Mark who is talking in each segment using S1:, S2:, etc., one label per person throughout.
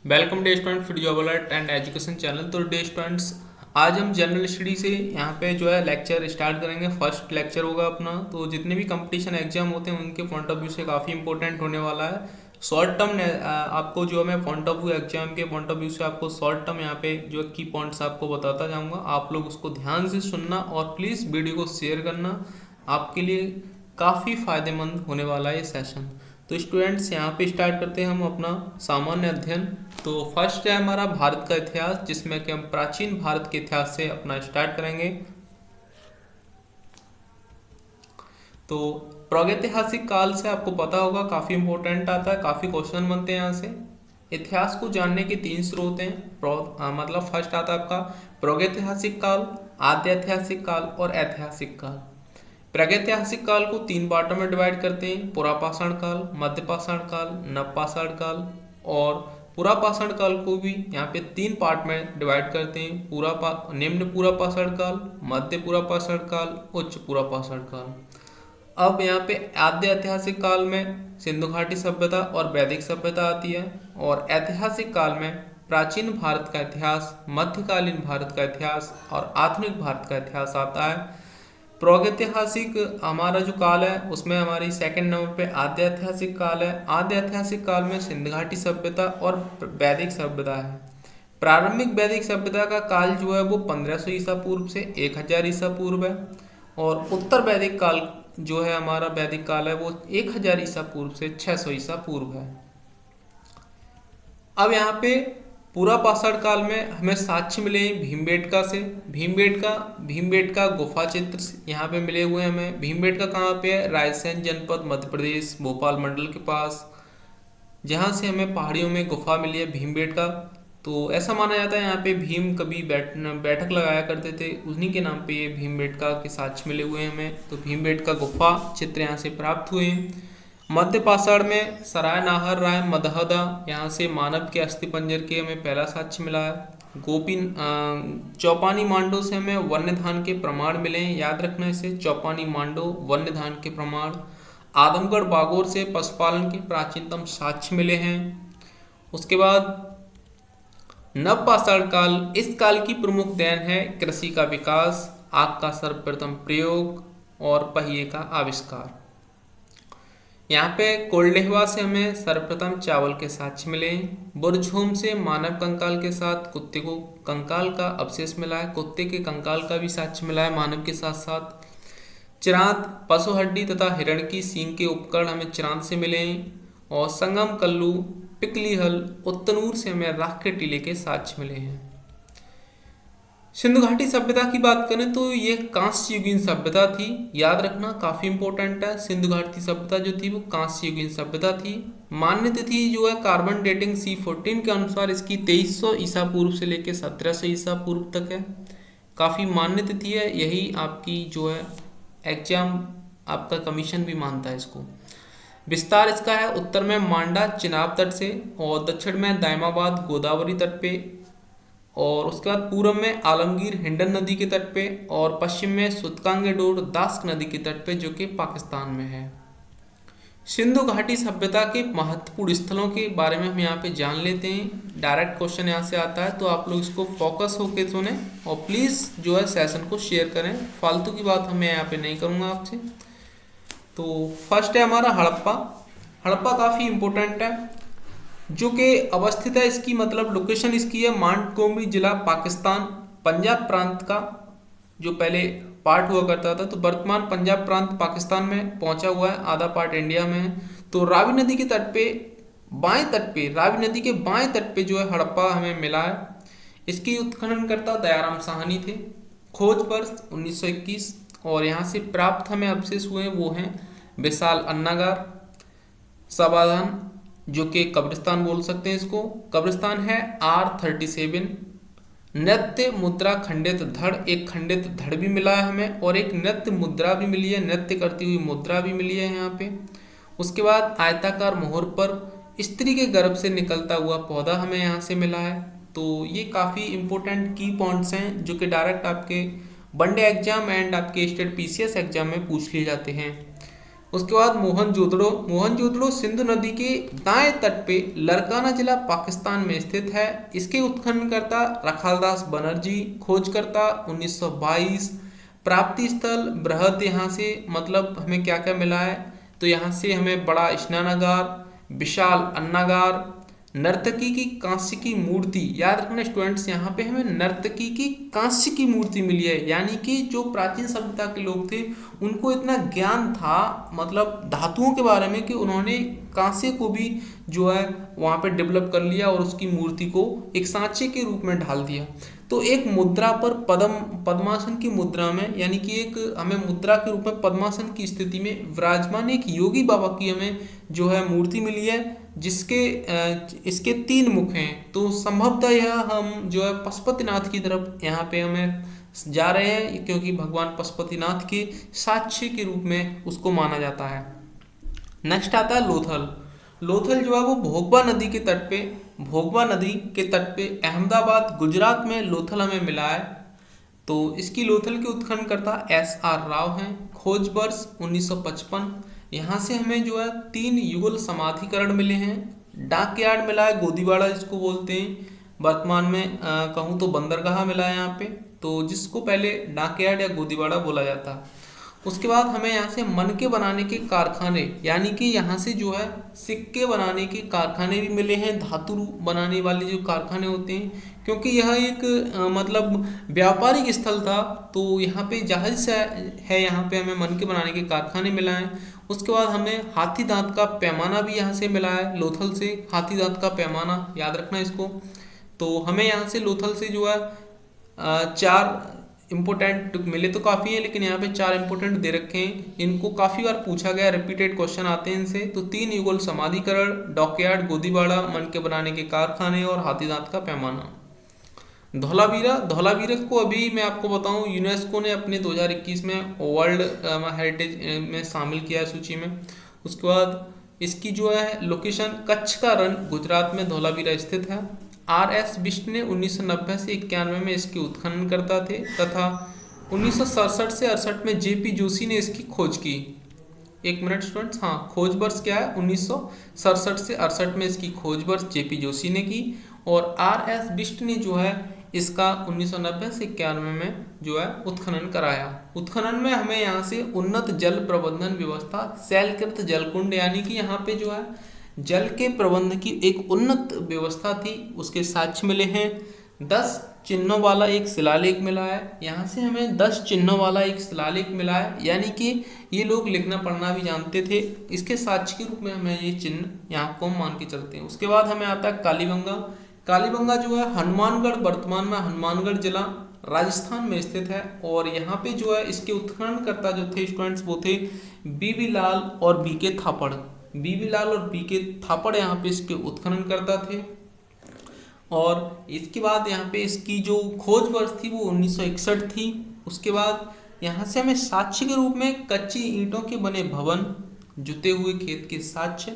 S1: Welcome day student फिर job alert and education channel. तो day students, आज हम जनरल स्टडी से यहाँ पे जो है लेक्चर स्टार्ट करेंगे। फर्स्ट लेक्चर होगा अपना। तो जितने भी कंपटीशन एग्जाम होते हैं उनके पॉइंट ऑफ व्यू से काफ़ी इंपॉर्टेंट होने वाला है। शॉर्ट टर्म आपको जो है मैं पॉइंट ऑफ व्यू एग्जाम के पॉइंट ऑफ व्यू से आपको शॉर्ट टर्म यहाँ पे जो की पॉइंट्स आपको बताता जाऊँगा। आप लोग उसको ध्यान से सुनना और प्लीज़ वीडियो को शेयर करना। आपके लिए काफ़ी फायदेमंद होने वाला है ये सेशन। तो स्टूडेंट्स, यहाँ पे स्टार्ट करते हैं हम अपना सामान्य अध्ययन। तो फर्स्ट है हमारा भारत का इतिहास, जिसमें कि हम प्राचीन भारत के इतिहास से अपना स्टार्ट करेंगे। तो प्रागैतिहासिक काल से आपको पता होगा काफ़ी इंपॉर्टेंट आता है, काफ़ी क्वेश्चन बनते हैं यहाँ से। इतिहास को जानने के 3 स्रोत हैं। मतलब फर्स्ट आता है आपका प्रागैतिहासिक काल, आद्य ऐतिहासिक काल और ऐतिहासिक काल। प्रागैतिहासिक काल को 3 पार्टों में डिवाइड करते हैं: पुरापाषाण काल, मध्यपाषाण काल, नवपाषाण काल। और पुरापाषाण काल को भी यहाँ पे 3 पार्ट में डिवाइड करते हैं: निम्न पुरापाषाण काल, मध्य पुरापाषाण काल, उच्च पुरापाषाण काल। अब यहाँ पे आद्य ऐतिहासिक काल में सिंधु घाटी सभ्यता और वैदिक सभ्यता आती है। और ऐतिहासिक काल में प्राचीन भारत का इतिहास, मध्यकालीन भारत का इतिहास और आधुनिक भारत का इतिहास आता है। प्रागैतिहासिक हमारा जो काल है उसमें हमारी सेकंड नंबर पे आद्य ऐतिहासिक काल है। आद्य ऐतिहासिक काल में सिंधु घाटी सभ्यता और वैदिक सभ्यता है। प्रारंभिक वैदिक सभ्यता का काल जो है वो 1500 ईसा पूर्व से 1000 ईसा पूर्व है। और उत्तर वैदिक काल जो है हमारा वैदिक काल है वो 1000 ईसा पूर्व से 600 ईसा पूर्व है। अब यहाँ पे पुरापाषाण काल में हमें साक्ष्य मिले भीमबेटका से। भीमबेटका गुफा चित्र यहाँ पे मिले हुए हैं हमें। भीमबेटका कहाँ पे है? रायसेन जनपद, मध्य प्रदेश, भोपाल मंडल के पास, जहाँ से हमें पहाड़ियों में गुफा मिली है भीमबेटका। तो ऐसा माना जाता है यहाँ पे भीम कभी बैठक लगाया करते थे, उन्हीं के नाम पे ये भीमबेटका के साक्ष्य मिले हुए हैं हमें। तो भीमबेटका गुफा चित्र यहाँ से प्राप्त हुए हैं। मध्य पाषाण में सराय नाहर राय मदहदा, यहाँ से मानव के अस्थिपंजर के हमें पहला साक्ष्य मिला है। चौपानी मांडो से हमें वन्यधान के प्रमाण मिले हैं, याद रखना इसे, चौपानी मांडो वन्यधान के प्रमाण। आदमगढ़ बागोर से पशुपालन के प्राचीनतम साक्ष्य मिले हैं। उसके बाद नवपाषाण काल, इस काल की प्रमुख देन है कृषि का विकास, आग का सर्वप्रथम प्रयोग और पहिए का आविष्कार। यहाँ पे कोल्डेहवा से हमें सर्वप्रथम चावल के साक्ष्य मिले। बुरझूम से मानव कंकाल के साथ कुत्ते को कंकाल का अवशेष मिला है, कुत्ते के कंकाल का भी साक्ष्य मिला है मानव के साथ साथ। चिरांत पशु हड्डी तथा हिरण की सींग के उपकरण हमें चिरांत से मिले। और संगम कल्लू, पिकली हल, उत्तनूर से हमें राख के टीले के साक्ष्य मिले हैं। सिंधु घाटी सभ्यता की बात करें तो ये कांस्य युगीन सभ्यता थी, याद रखना काफी इंपॉर्टेंट है। सिंधु घाटी सभ्यता जो थी वो कांस्य युगीन सभ्यता थी। मान्य तिथि जो है कार्बन डेटिंग C14 के अनुसार इसकी 2300 ईसा पूर्व से लेकर 1700 ईसा पूर्व तक है। काफी मान्य तिथि है, यही आपकी जो है एग्जाम आपका कमीशन भी मानता है इसको। विस्तार इसका है उत्तर में मांडा चिनाब तट से, और दक्षिण में दायमाबाद गोदावरी तट पे, और उसके बाद पूर्व में आलमगीर हिंडन नदी के तट पे, और पश्चिम में सुतकांगेडोर दास्क नदी के तट पे जो कि पाकिस्तान में है। सिंधु घाटी सभ्यता के महत्वपूर्ण स्थलों के बारे में हम यहाँ पे जान लेते हैं। डायरेक्ट क्वेश्चन यहाँ से आता है, तो आप लोग इसको फोकस होके सुने और प्लीज़ जो है सेशन को शेयर करें। फालतू की बात मैं यहाँ पे नहीं करूँगा आपसे। तो फर्स्ट है हमारा हड़प्पा। हड़प्पा काफ़ी इंपॉर्टेंट है, जो कि अवस्थित है, इसकी मतलब लोकेशन इसकी है मांटगोमरी जिला, पाकिस्तान, पंजाब प्रांत का जो पहले पार्ट हुआ करता था। तो वर्तमान पंजाब प्रांत पाकिस्तान में पहुंचा हुआ है, आधा पार्ट इंडिया में है। तो रावी नदी के तट पे, रावी नदी के बाएं तट पे जो है हड़प्पा हमें मिला है। इसकी उत्खननकर्ता दयाराम साहनी थे। खोज वर्ष 1921। और यहाँ से प्राप्त हमें अवशेष हुए वो हैं विशाल अन्नागार, सबाधान जो कि कब्रिस्तान बोल सकते हैं इसको, कब्रिस्तान है R37। नृत्य मुद्रा खंडित धड़, एक खंडित धड़ भी मिला है हमें, और एक नृत्य मुद्रा भी मिली है, नृत्य करती हुई मुद्रा भी मिली है यहाँ पे। उसके बाद आयताकार मोहर पर स्त्री के गर्भ से निकलता हुआ पौधा हमें यहाँ से मिला है। तो ये काफ़ी इंपॉर्टेंट की पॉइंट्स हैं जो कि डायरेक्ट आपके वनडे एग्जाम एंड आपके स्टेट PCS एग्जाम में पूछ लिए जाते हैं। उसके बाद मोहनजोदड़ो। मोहनजोदड़ो सिंधु नदी के दाएं तट पे लरकाना जिला पाकिस्तान में स्थित है। इसके उत्खननकर्ता रखालदास बनर्जी, खोजकर्ता 1922। प्राप्ति स्थल बृहद, यहाँ से मतलब हमें क्या क्या मिला है, तो यहाँ से हमें बड़ा स्नानागार, विशाल अन्नागार, नर्तकी की कांस्य की मूर्ति। याद रखना स्टूडेंट्स, यहाँ पे हमें नर्तकी की कांस्य की मूर्ति मिली है, यानी कि जो प्राचीन सभ्यता के लोग थे उनको इतना ज्ञान था मतलब धातुओं के बारे में कि उन्होंने कांस्य को भी जो है वहाँ पे डेवलप कर लिया और उसकी मूर्ति को एक सांचे के रूप में ढाल दिया। तो एक मुद्रा पर पद्मासन की मुद्रा में, यानी कि एक हमें मुद्रा के रूप में पद्मासन की स्थिति में विराजमान एक योगी बाबा की हमें जो है मूर्ति मिली है, जिसके इसके 3 मुख हैं। तो संभवतः यह हम जो है पशुपतिनाथ की तरफ यहाँ पे हमें जा रहे हैं, क्योंकि भगवान पशुपतिनाथ के साक्ष्य के रूप में उसको माना जाता है। नेक्स्ट आता है लोथल। लोथल जो है वो भोगवा नदी के तट पे, भोगवा नदी के तट पे अहमदाबाद गुजरात में लोथल हमें मिला है। तो इसकी लोथल के उत्खननकर्ता SR राव हैं। खोज वर्ष 1955। यहाँ से हमें जो है 3 युगल समाधिकरण मिले हैं। डाकयार्ड मिला है गोदीवाड़ा जिसको बोलते हैं, वर्तमान में कहूँ तो बंदरगाह मिला है यहाँ पे, तो जिसको पहले डाकयार्ड या गोदीवाड़ा बोला जाता है। उसके बाद हमें यहाँ से मनके बनाने के कारखाने, यानी कि यहाँ से जो है सिक्के बनाने के कारखाने भी मिले हैं, धातु बनाने वाले जो कारखाने होते हैं, क्योंकि यह एक मतलब व्यापारिक स्थल था। तो यहाँ पे जहाज से है, यहाँ पे हमें मनके बनाने के कारखाने मिला है। उसके बाद हमें हाथी दांत का पैमाना भी यहाँ से मिला है, लोथल से हाथी दांत का पैमाना, याद रखना इसको। तो हमें यहाँ से लोथल से जो है 4 इंपोर्टेंट मिले तो काफ़ी है, लेकिन यहाँ पे 4 इंपोर्टेंट दे रखे हैं। इनको काफ़ी बार पूछा गया, रिपीटेड क्वेश्चन आते हैं इनसे। तो 3 युगल समाधिकरण, डॉकयार्ड, गोदीवाड़ा, मनके बनाने के कारखाने और हाथीदांत का पैमाना। धौलावीरा। धौलावीरा को अभी मैं आपको बताऊं, यूनेस्को ने अपने 2021 में वर्ल्ड हेरिटेज में शामिल किया है सूची में। उसके बाद इसकी जो है लोकेशन कच्छ का रण गुजरात में धौलावीरा स्थित है। RS बिष्ट ने 1990 से 91 में इसके उत्खनन करता थे तथा 1967 से 68 में JP जोशी ने इसकी खोज की। 1 मिनट स्टूडेंट्स, हाँ खोज वर्ष क्या है, 1967 से 68 में इसकी खोज वर्ष JP जोशी ने की, और RS बिष्ट ने जो है इसका 1990 से 91 में जो है उत्खनन कराया। उत्खनन में हमें यहाँ से उन्नत जल प्रबंधन व्यवस्था, शैलकृत जलकुंड, यानी कि यहाँ पे जो है जल के प्रबंध की एक उन्नत व्यवस्था थी, उसके साक्ष्य मिले हैं। 10 चिन्हों वाला एक शिलालेख मिला है। यहाँ से हमें 10 चिन्हों वाला एक शिलालेख मिला है, यानी कि ये लोग लिखना पढ़ना भी जानते थे। इसके साक्ष्य के रूप में हमें ये चिन्ह यहाँ को मान के चलते हैं। उसके बाद हमें आता है कालीबंगा। कालीबंगा जो है हनुमानगढ़, वर्तमान में हनुमानगढ़ जिला राजस्थान में स्थित है, और यहाँ पे जो है इसके उत्खननकर्ता जो थे स्टूडेंट्स वो थे BB लाल और BK थापड़। BB लाल और BK थापड़ यहाँ पे इसके उत्खनन करता थे। और इसके बाद यहाँ पे इसकी जो खोज वर्ष थी वो 1961 थी। उसके बाद यहाँ से हमें साक्ष्य के रूप में कच्ची ईंटों के बने भवन, जुते हुए खेत के साक्ष्य,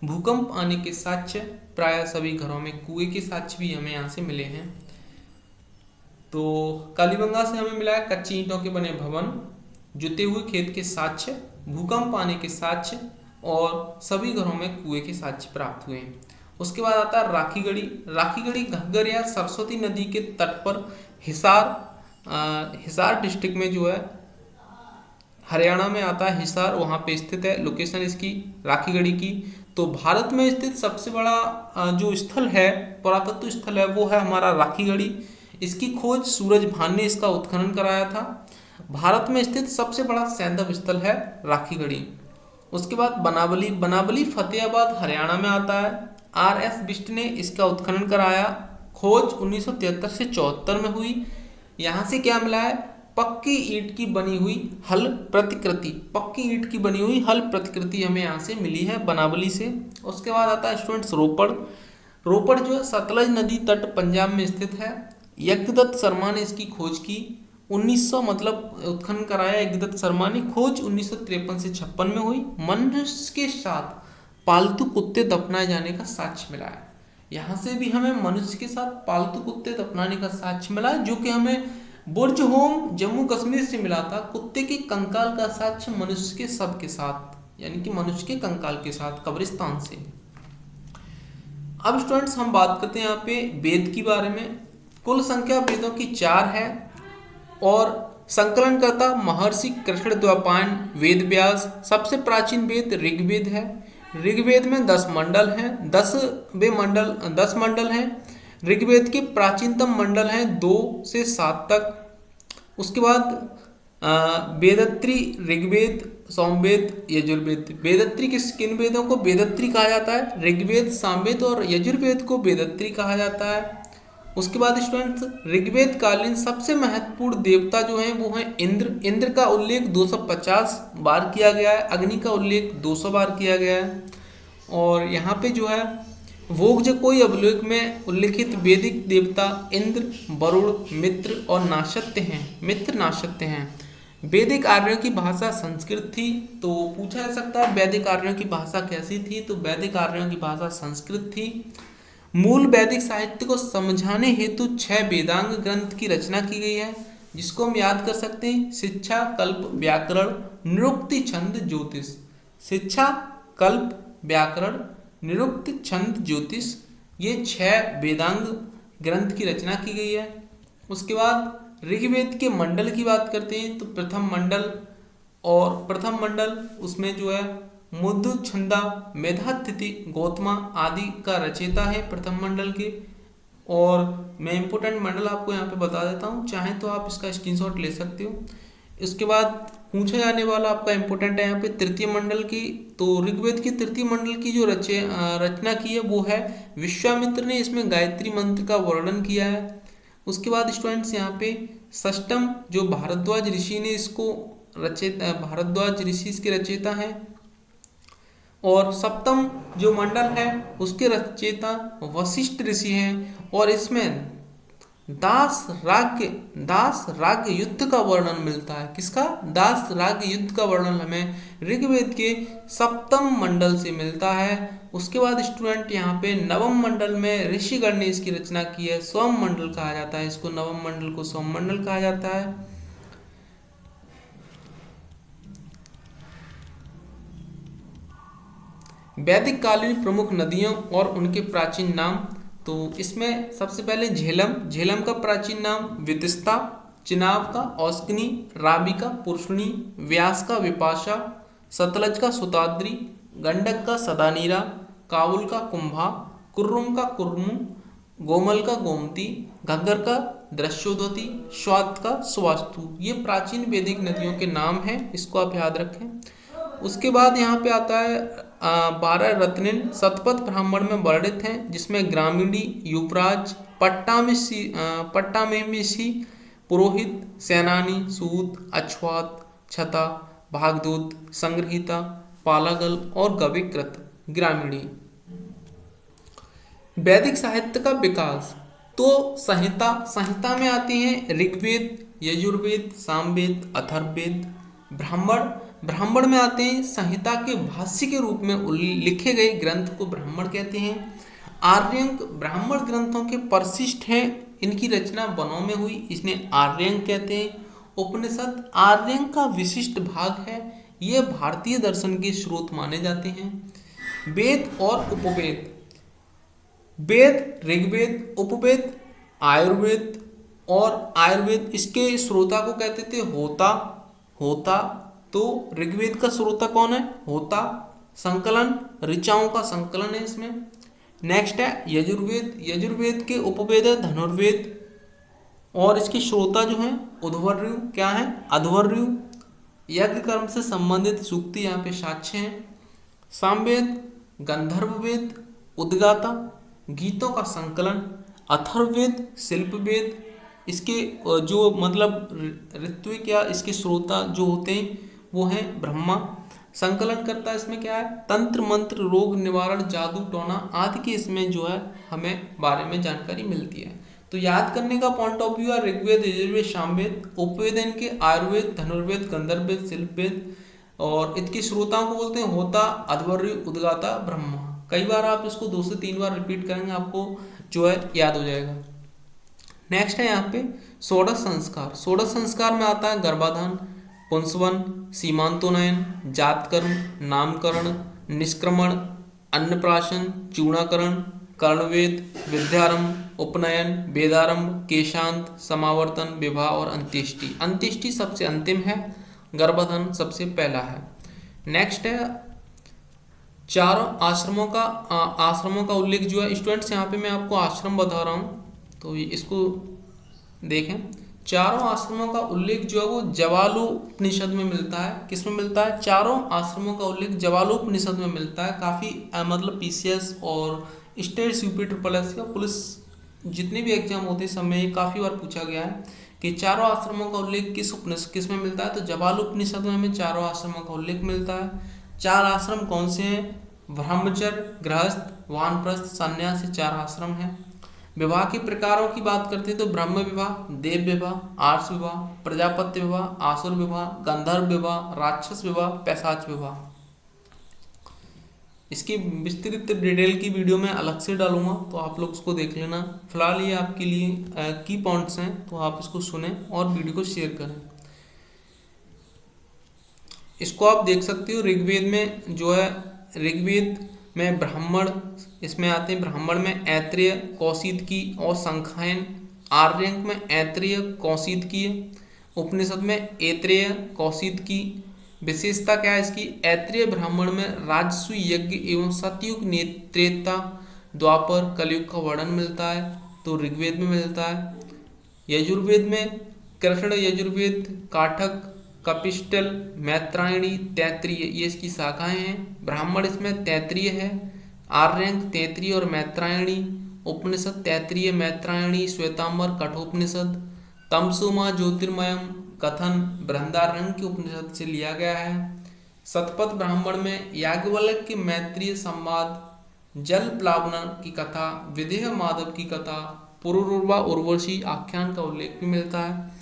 S1: भूकंप आने के साक्ष्य, प्राय सभी घरों में कुएं के साक्ष्य भी हमें यहाँ से मिले हैं। तो कालीबंगा से हमें मिला है कच्ची ईंटों के बने भवन, जुते हुए खेत के साक्ष्य, भूकंप आने के साक्ष्य और सभी घरों में कुएं के साक्ष्य प्राप्त हुए हैं। उसके बाद आता है राखीगढ़ी। राखीगढ़ी घग्गर या सरस्वती नदी के तट पर हिसार डिस्ट्रिक्ट में जो है हरियाणा में आता है हिसार, वहाँ पे स्थित है लोकेशन इसकी राखीगढ़ी की। तो भारत में स्थित सबसे बड़ा जो स्थल है, पुरातत्व स्थल है, वो है हमारा राखीगढ़ी। इसकी खोज सूरज भान ने इसका उत्खनन कराया था। भारत में स्थित सबसे बड़ा सैंधव स्थल है राखीगढ़ी। उसके बाद बनावली। बनावली फतेहाबाद हरियाणा में आता है। RS बिष्ट ने इसका उत्खनन कराया। खोज 1973 से 74 में हुई। यहाँ से क्या मिला है, पक्की ईंट की बनी हुई हल प्रतिकृति, पक्की ईंट की बनी हुई हल प्रतिकृति हमें यहाँ से मिली है बनावली से। उसके बाद आता है स्टूडेंट्स रोपड़। रोपड़ जो है सतलज नदी तट पंजाब में स्थित है। यज्ञदत्त शर्मा ने इसकी खोज की 1900 मतलब उत्खनन कराया यज्ञदत्त शर्मा ने। खोज 1953 से 56 में हुई। मनुष्य के साथ पालतू कुत्ते दफनाए जाने का साक्ष्य मिला है। यहाँ से भी हमें मनुष्य के साथ पालतू कुत्ते दफनाने का साक्ष्य मिला है, जो कि हमें बुर्ज होम जम्मू कश्मीर से मिला था। कुत्ते के कंकाल का साक्ष्य मनुष्य के शव के साथ, यानी कि मनुष्य के कंकाल के साथ, कब्रिस्तान से। अब स्टूडेंट्स हम बात करते हैं यहाँ पे वेद के बारे में। कुल संख्या वेदों की 4 है और संकलनकर्ता महर्षि कृष्णद्वैपायन वेद व्यास। सबसे प्राचीन वेद ऋग्वेद है। ऋग्वेद में 10 मंडल हैं, 10 मंडल हैं। ऋग्वेद के प्राचीनतम मंडल हैं 2 से 7 तक। उसके बाद वेदत्री, ऋग्वेद, सामवेद, यजुर्वेद। वेदत्री किन वेदों को वेदत्री कहा जाता है? ऋग्वेद, सामवेद और यजुर्वेद को वेदत्री कहा जाता है। उसके बाद स्टूडेंट्स ऋग्वेद कालीन सबसे महत्वपूर्ण देवता जो हैं वो हैं इंद्र। इंद्र का उल्लेख 250 बार किया गया है, अग्नि का उल्लेख 200 बार किया गया है। और यहाँ पे जो है वोग्जकोई अभिलेख में उल्लिखित वैदिक देवता इंद्र, वरुण, मित्र और नाशत्य हैं। वैदिक आर्यों की भाषा संस्कृत थी। तो पूछा जा सकता है वैदिक आर्यों की भाषा कैसी थी? तो वैदिक आर्यों की भाषा संस्कृत थी। मूल वैदिक साहित्य को समझाने हेतु 6 वेदांग ग्रंथ की रचना की गई है, जिसको हम याद कर सकते हैं। शिक्षा, कल्प, व्याकरण, निरुक्ति, छंद, ज्योतिष। शिक्षा, कल्प, व्याकरण, निरुक्ति, छंद, ज्योतिष, ये 6 वेदांग ग्रंथ की रचना की गई है। उसके बाद ऋग्वेद के मंडल की बात करते हैं तो प्रथम मंडल उसमें जो है मुद्दु, छंदा, मेधातिथि, गौतमा आदि का रचयिता है प्रथम मंडल के। और मैं इंपोर्टेंट मंडल आपको यहाँ पे बता देता हूँ, चाहे तो आप इसका स्क्रीनशॉट ले सकते हो। इसके बाद पूछा जाने वाला आपका इंपोर्टेंट है यहाँ पे तृतीय मंडल की। तो ऋग्वेद की तृतीय मंडल की जो रचना की है वो है विश्वामित्र ने। इसमें गायत्री मंत्र का वर्णन किया है। उसके बाद स्टूडेंट्स यहाँ पे षष्टम जो भारद्वाज ऋषि ने इसको भारद्वाज ऋषि इसके रचयिता हैं। और सप्तम जो मंडल है उसके रचयिता वशिष्ठ ऋषि हैं। और इसमें दास राज्य युद्ध का वर्णन मिलता है। किसका? दास राज्य युद्ध का वर्णन हमें ऋग्वेद के सप्तम मंडल से मिलता है। उसके बाद स्टूडेंट यहाँ पे नवम मंडल में ऋषिगण ने इसकी रचना की है। सोम मंडल कहा जाता है इसको, नवम मंडल को सोम मंडल कहा जाता है। वैदिक कालीन प्रमुख नदियों और उनके प्राचीन नाम। तो इसमें सबसे पहले झेलम का प्राचीन नाम विदिस्ता, चिनाब का औस्कनी, रावी का पुरुषणी, व्यास का विपाशा, सतलज का सुताद्री, गंडक का सदानीरा, काबुल का कुंभा, कुर्रुम का कुर्मु, गोमल का गोमती, घग्गर का दृश्योधती, स्वात का स्वास्तु। ये प्राचीन वैदिक नदियों के नाम हैं, इसको आप याद रखें। उसके बाद यहाँ पे आता है 12 रत्निन शतपथ ब्राह्मण में वर्णित हैं, जिसमें ग्रामीणी, युवराज, पट्टामेशी, पुरोहित, सेनानी, सूत, अश्वात, छता, भागदूत, संग्रहिता, पालागल और गविकृत ग्रामीणी। वैदिक साहित्य का विकास। तो संहिता में आती हैं ऋग्वेद, यजुर्वेद, सामवेद, अथर्ववेद। ब्राह्मण में आते हैं संहिता के भाष्य के रूप में लिखे गए ग्रंथ को ब्राह्मण कहते हैं। आर्यंक ब्राह्मण ग्रंथों के परिशिष्ट हैं, इनकी रचना वनों में हुई, इसने आर्यंक कहते हैं। उपनिषद आर्यंक का विशिष्ट भाग है, ये भारतीय दर्शन के स्रोत माने जाते हैं। वेद और उपवेद। वेद ऋग्वेद, उपवेद आयुर्वेद और आयुर्वेद इसके श्रोता को कहते थे होता। तो ऋग्वेद का श्रोता कौन है? होता। संकलन ऋचाओं का संकलन है इसमें। नेक्स्ट है यजुर्वेद के उपवेद है धनुर्वेद और इसके श्रोता जो हैं उध्वर्यु। क्या है? अध्वर्यु। यज्ञ कर्म से संबंधित सूक्ति यहाँ पे साक्ष्य हैं। सामवेद गंधर्ववेद, उद्गाता, गीतों का संकलन। अथर्ववेद शिल्पवेद, इसके जो मतलब ऋत्विक या इसके श्रोता जो होते हैं वो हैं ब्रह्मा। संकलन करता है इसमें क्या है? तंत्र मंत्र, रोग निवारण, जादू टोना आदि के इसमें जो है हमें बारे में जानकारी मिलती है। तो याद करने का पॉइंट ऑफ व्यू है ऋग्वेद, यजुर्वेद, सामवेद, उपवेद इनके आयुर्वेद, धनुर्वेद, गंधर्ववेद, शिल्पवेद और इसके श्रोताओं को बोलते हैं होता, अध्वर्यु, उद्गाता, ब्रह्मा। कई बार आप इसको 2 से 3 बार रिपीट करेंगे, आपको जो है याद हो जाएगा। नेक्स्ट है यहाँ पे षोडश संस्कार। षोडश संस्कार में आता है गर्भाधान, पुंसवन, सीमांतोन्नयन, जातकर्म, नामकरण, निष्क्रमण, अन्नप्राशन, चूड़ाकरण, कर्णवेद, विद्यारंभ, उपनयन, वेदारंभ, केशांत, समावर्तन, विवाह और अंत्येष्टि। अंत्येष्टि सबसे अंतिम है, गर्भधारण सबसे पहला है। नेक्स्ट है चारों आश्रमों का उल्लेख जो है स्टूडेंट्स, यहाँ पे मैं आपको आश्रम बता रहा हूँ तो इसको देखें। चारों आश्रमों का उल्लेख जो है वो जवालोपनिषद में मिलता है। किस में मिलता है? चारों आश्रमों का उल्लेख जवालोपनिषद में मिलता है। काफ़ी मतलब पीसीएस और स्टेट यूपी ट्रिपल एस का पुलिस जितने भी एग्जाम होते हैं सब में ये काफ़ी बार पूछा गया है कि चारों आश्रमों का उल्लेख किस में मिलता है? तो जवालोपनिषद में हमें चारों आश्रमों का उल्लेख मिलता है। चार आश्रम कौन से हैं? ब्रह्मचर्य, गृहस्थ, वानप्रस्थ, संन्यास, ये चार आश्रम हैं। विवाह के प्रकारों की बात करते हैं तो ब्रह्म विवाह, देव विवाह, आर्ष विवाह, प्रजापत्य विवाह, आसुर विवाह, गंधर्व विवाह, राक्षस विवाह, पैशाच विवाह। इसकी विस्तृत डिटेल की वीडियो मैं अलग से डालूंगा तो आप लोग उसको देख लेना। फिलहाल ये आपके लिए की पॉइंट्स हैं तो आप इसको सुने और वीडियो को शेयर करें। इसको आप देख सकते हो ऋग्वेद में जो है, ऋग्वेद में ब्राह्मण इसमें आते हैं। ब्राह्मण में ऐत्रेय, कौशिकी और संखायन। आर्यंक में ऐत्रेय, कौशिकी। उपनिषद में ऐत्रेय, कौशिकी। विशेषता क्या है इसकी? ऐत्रेय ब्राह्मण में राजस्व यज्ञ एवं सतयुग, त्रेता, द्वापर, कलयुग का वर्णन मिलता है तो ऋग्वेद में मिलता है। यजुर्वेद में कृष्ण यजुर्वेद, काठक, कपिस्टल, मैत्रायणी, तैत्रीय ये इसकी शाखाएं हैं। ब्राह्मण इसमें तैत्रीय है। आर्यंक तैत्रीय और मैत्रायणी। उपनिषद तैत्रीय, मैत्रायणी, श्वेतांबर, कठोपनिषद। तमसोमा ज्योतिर्मयम कथन बृहदारण्यक के उपनिषद से लिया गया है। शतपथ ब्राह्मण में याज्ञवल्क्य के मैत्रीय संवाद, जल प्लावना की कथा, विदेह माधव की कथा, पुरुरवा उर्वशी आख्यान का उल्लेख भी मिलता है।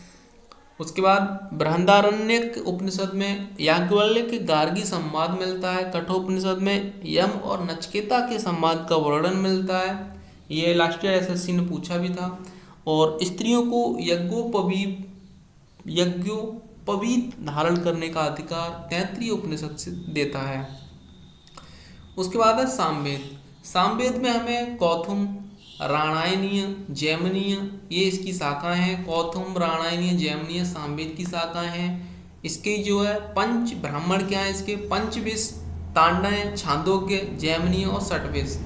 S1: उसके बाद बृहदारण्यक उपनिषद में याज्ञवल्क्य के गार्गी संवाद मिलता है। कठोपनिषद में यम और नचिकेता के संवाद का वर्णन मिलता है। ये लास्ट ईयर एसएससी ने पूछा भी था। और स्त्रियों को यज्ञोपवीत धारण करने का अधिकार तैत्रीय उपनिषद से देता है। उसके बाद है सामवेद। सामवेद में हमें कौथुम, राणायनीय, जैमिनीय ये इसकी शाखाएं हैं। कौथुम, राणायनीय, जैमिनीय सामवेद की शाखाएं हैं। इसके जो है पंच ब्राह्मण क्या है? इसके पंचविश, तांडव, छांदोग्य, जैमिनीय और षट्विश।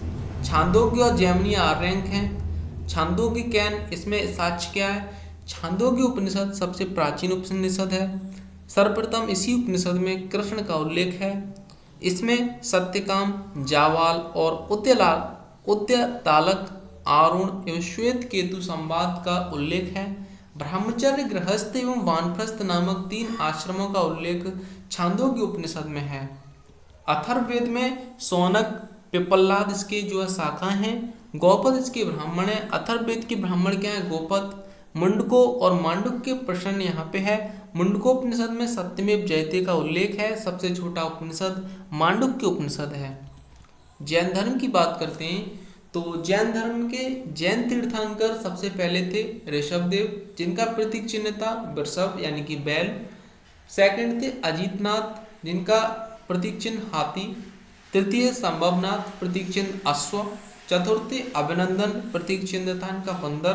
S1: छांदोग्य और जैमिनीय आर्यंक हैं। छांदोग्य कैन इसमें साक्ष्य क्या है? छांदोग्य उपनिषद सबसे प्राचीन उपनिषद है। सर्वप्रथम इसी उपनिषद में कृष्ण का उल्लेख है। इसमें सत्यकाम, जावाल और उद्यतालक, आरुण एवं श्वेत केतु संवाद का उल्लेख है। ब्रह्मचर्य, गृहस्थ एवं वानप्रस्थ नामक 3 आश्रमों का उल्लेख छांदोग्य उपनिषद में है। अथर्ववेद में शौनक, पिप्पलाद इसके जो है शाखाएं हैं। गौपद इसके ब्राह्मण है। अथर्ववेद के ब्राह्मण क्या है? गोपद। मुंडको और मांडुक के प्रश्न यहाँ पे है। मुंडकोपनिषद में सत्यमेव जयते का उल्लेख है। सबसे छोटा उपनिषद मांडुक के उपनिषद है। जैन धर्म की बात करते हैं तो जैन धर्म के जैन तीर्थंकर सबसे पहले थे ऋषभदेव, जिनका प्रतीक चिन्ह था वृषभ यानी कि बैल। सेकंड थे अजीतनाथ, जिनका प्रतीक चिन्ह हाथी। तृतीय संभवनाथ, प्रतीक चिन्ह अश्व। चतुर्थ अभिनंदन, प्रतीक चिन्ह था इनका बंदर।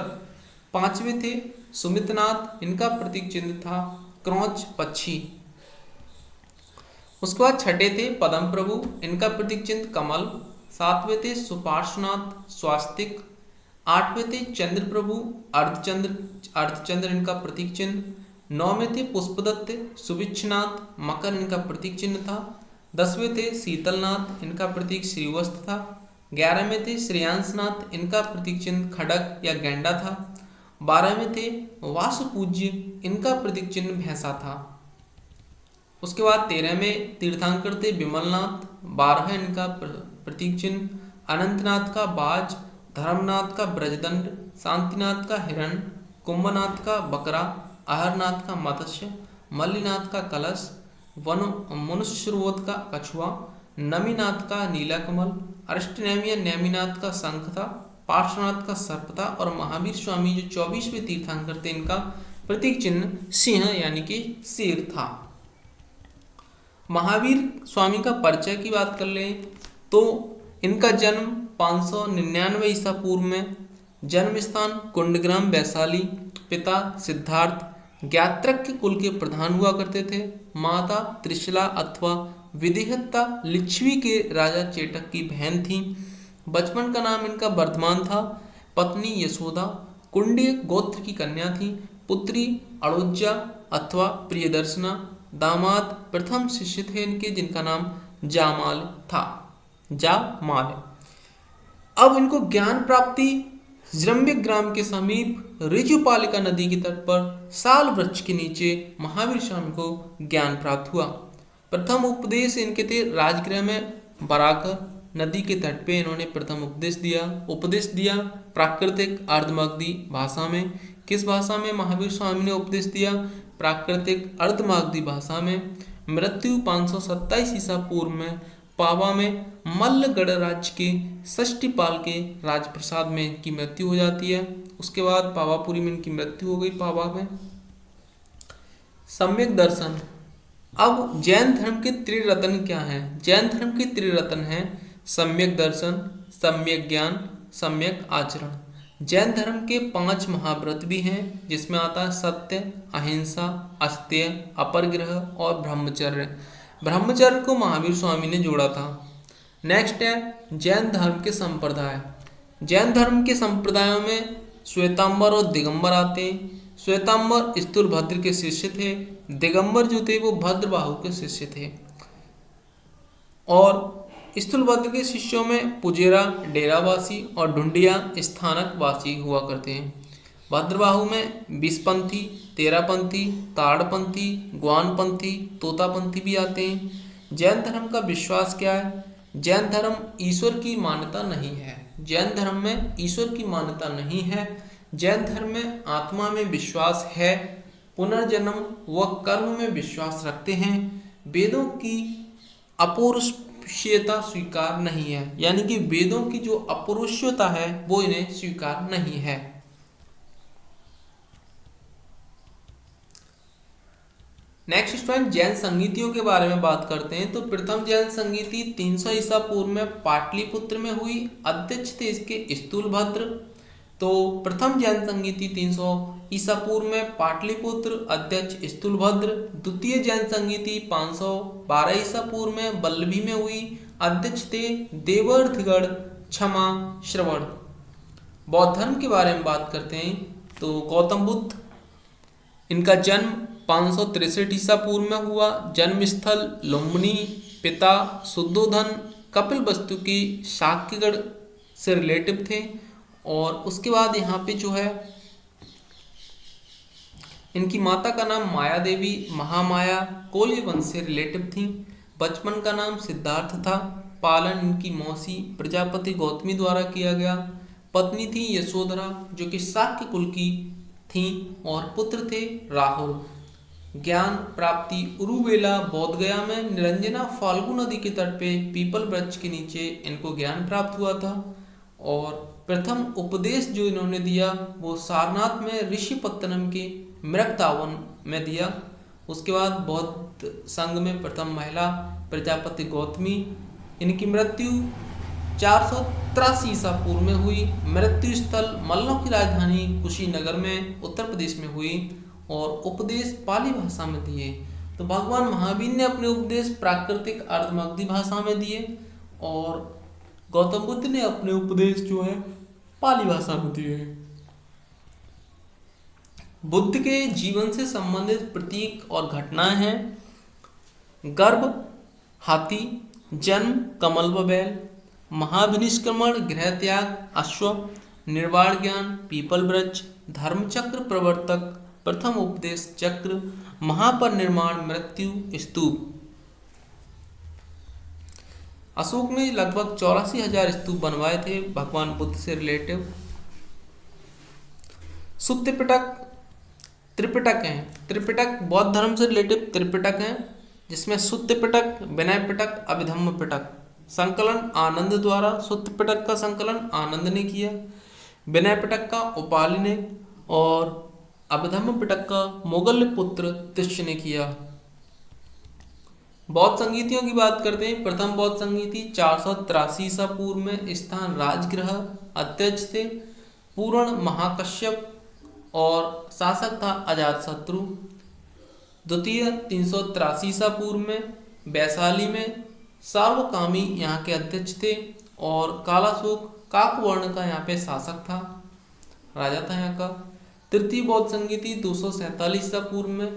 S1: पांचवें थे सुमितनाथ, इनका प्रतीक चिन्ह था क्रौंच, पक्षी। उसके बाद छठे थे पद्म प्रभु, इनका प्रतीक चिन्ह कमल। सातवें थे सुपार्श्वनाथ, स्वास्तिक। आठवें थे चंद्र प्रभु, अर्धचंद्र इनका प्रतीक चिन्ह। नौवें थे पुष्पदत्त, सुभिक्षनाथ, मकर इनका प्रतीक चिन्ह था। 10वें थे शीतलनाथ, इनका प्रतीक श्रीवस्त्र था। 11वें थे श्रेयांसनाथ, इनका प्रतीक चिन्ह खड़ग या गेंडा था। 12वें थे वासुपूज्य, इनका प्रतीक चिन्ह भैंसा था। उसके बाद 13वें तीर्थंकर थे विमलनाथ, 12 इनका प्रतीक चिन्ह अनंतनाथ का बाज, धर्मनाथ का ब्रजदंड, शांतिनाथ का हिरण, कुंभनाथ का बकरा, अहरनाथ का मत्स्य, मल्लीनाथ का कलश, मनुष्यरोध का कछुआ, नमीनाथ का नीलाकमल, अष्टनेमीय नेमिनाथ का शंख था, पार्श्वनाथ का सर्प था और महावीर स्वामी जो 24वें तीर्थंकर थे इनका प्रतीक चिन्ह सिंह यानी कि शेर था। महावीर स्वामी का परिचय की बात कर लें तो इनका जन्म 599 ईसा पूर्व में, जन्म स्थान कुंडग्राम वैशाली, पिता सिद्धार्थ ज्ञात्रक कुल के प्रधान हुआ करते थे, माता त्रिशला अथवा विदेहता लिच्छवी के राजा चेटक की बहन थी। बचपन का नाम इनका वर्धमान था। पत्नी यशोदा कुंडीय गोत्र की कन्या थी। पुत्री अड़ोज्जा अथवा प्रियदर्शना, दामाद प्रथम शिष्य थे इनके जिनका नाम जामाल था। जामाल। अब इनको ज्ञान प्राप्ति जृंबिक ग्राम के समीप ऋजुपालिका नदी के तट पर साल वृक्ष के नीचे महावीर स्वामी को ज्ञान प्राप्त हुआ। प्रथम उपदेश इनके थे राजगृह में बराकर नदी के तट पे इन्होंने प्रथम उपदेश दिया प्राकृतिक अर्धमागधी भाषा में। किस भाषा में महावीर स्वामी ने उपदेश दिया? प्राकृतिक अर्धमागधी भाषा में। मृत्यु 527 ईसा पूर्व में पावा में मल्ल गणराज्य के षष्टिपाल के राजप्रसाद में इनकी मृत्यु हो जाती है। उसके बाद पावापुरी में इनकी मृत्यु हो गई। पावा में सम्यक दर्शन। अब जैन धर्म के त्रिरत्न क्या हैं? जैन धर्म के त्रिरत्न हैं सम्यक दर्शन, सम्यक ज्ञान, सम्यक आचरण। जैन धर्म के 5 महाव्रत भी हैं जिसमें आता है सत्य, अहिंसा, अस्तेय, अपरग्रह और ब्रह्मचर्य। ब्रह्मचर्य को महावीर स्वामी ने जोड़ा था। नेक्स्ट है जैन धर्म के संप्रदाय। जैन धर्म के संप्रदायों में श्वेतांबर और दिगंबर आते हैं। श्वेतांबर स्थूलभद्र के शिष्य थे, दिगंबर जो थे वो भद्रबाहु के शिष्य थे। और स्थूलभद्र के शिष्यों में पुजेरा डेरावासी और ढूंढिया स्थानकवासी हुआ करते हैं। भद्रबाहु में 20पंथी, 13पंथी, ताड़पंथी, ग्वानपंथी, तोतापंथी भी आते हैं। जैन धर्म का विश्वास क्या है? जैन धर्म ईश्वर की मान्यता नहीं है। जैन धर्म में ईश्वर की मान्यता नहीं है। जैन धर्म में आत्मा में विश्वास है, पुनर्जन्म व कर्म में विश्वास रखते हैं। वेदों की अपौरुषेयता स्वीकार नहीं है, यानी कि वेदों की जो अपौरुषेयता है वो इन्हें स्वीकार नहीं है। नेक्स्ट स्टूडेंट जैन संगीतियों के बारे में बात करते हैं तो प्रथम जैन संगीति 300 ईसा पूर्व में पाटलिपुत्र में हुई। अध्यक्ष थे इसके स्थूलभद्र। तो प्रथम जैन संगीति 300 ईसा पूर्व में पाटलिपुत्र, अध्यक्ष स्थूलभद्र। द्वितीय जैन संगीति 512 ईसा पूर्व में वल्लभी में हुई। अध्यक्ष थे देवर्धिगढ़ क्षमा श्रवण। बौद्ध धर्म के बारे में बात करते हैं तो गौतम बुद्ध, इनका जन्म 563 ईसा पूर्व में हुआ। जन्म स्थल लुम्बिनी। पिता शुद्धोधन कपिल वस्तु की शाक्यगढ़ से रिलेटिव थे। और उसके बाद यहाँ पे जो है इनकी माता का नाम माया देवी महामाया कोल्य वंश से रिलेटिव थी। बचपन का नाम सिद्धार्थ था। पालन इनकी मौसी प्रजापति गौतमी द्वारा किया गया। पत्नी थी यशोधरा जो कि शाक्य कुल की थी और पुत्र थे राहुल। ज्ञान प्राप्ति उरुवेला बोधगया में निरंजना फाल्गु नदी के तट पे पीपल वृक्ष के नीचे इनको ज्ञान प्राप्त हुआ था। और प्रथम उपदेश जो इन्होंने दिया वो सारनाथ में ऋषिपत्तनम के मृगतावन में दिया। उसके बाद बौद्ध संघ में प्रथम महिला प्रजापति गौतमी। इनकी मृत्यु 483 ईसा पूर्व में हुई। मृत्यु स्थल मल्लों की राजधानी कुशीनगर में उत्तर प्रदेश में हुई और उपदेश पाली भाषा में दिए। तो भगवान महावीर ने अपने उपदेश प्राकृतिक अर्धमागधी भाषा में दिए और गौतम बुद्ध ने अपने उपदेश जो है पाली भाषा में दिए। बुद्ध के जीवन से संबंधित प्रतीक और घटनाएं हैं। गर्भ हाथी, जन्म कमल व बैल, महाभिनिष्क्रमण गृह त्याग अश्व, निर्वाण ज्ञान पीपल वृक्ष, धर्मचक्र प्रवर्तक, प्रथम उपदेश चक्र, महापरिनिर्वाण मृत्यु स्तूप। अशोक ने लगभग 84,000 स्तूप बनवाए थे भगवान बुद्ध से रिलेटिव। सुत्त पिटक त्रिपिटक हैं। त्रिपिटक बौद्ध धर्म से रिलेटिव त्रिपिटक हैं जिसमें सुत्त पिटक, विनय पिटक, अभिधम्म पिटक। संकलन आनंद द्वारा। सुत्त पिटक का संकलन आनंद ने किया, विनय पिटक का उपालि ने और अभिधम्म पिटक का मोगल पुत्र तिष्य ने किया। बौद्ध संगीतियों की बात करते हैं। प्रथम बौद्ध संगीति 483 ईसा पूर्व में स्थान राजगृह अध्यक्ष थे। पूर्ण महाकश्यप और शासक था अजातशत्रु। द्वितीय 383 ईसा पूर्व में वैशाली में सार्वकामी यहाँ के अध्यक्ष थे और कालाशोक काकवर्ण का यहाँ पे शासक था, राजा था यहाँ का। तृतीय बौद्ध संगीति 247 ईसा पूर्व में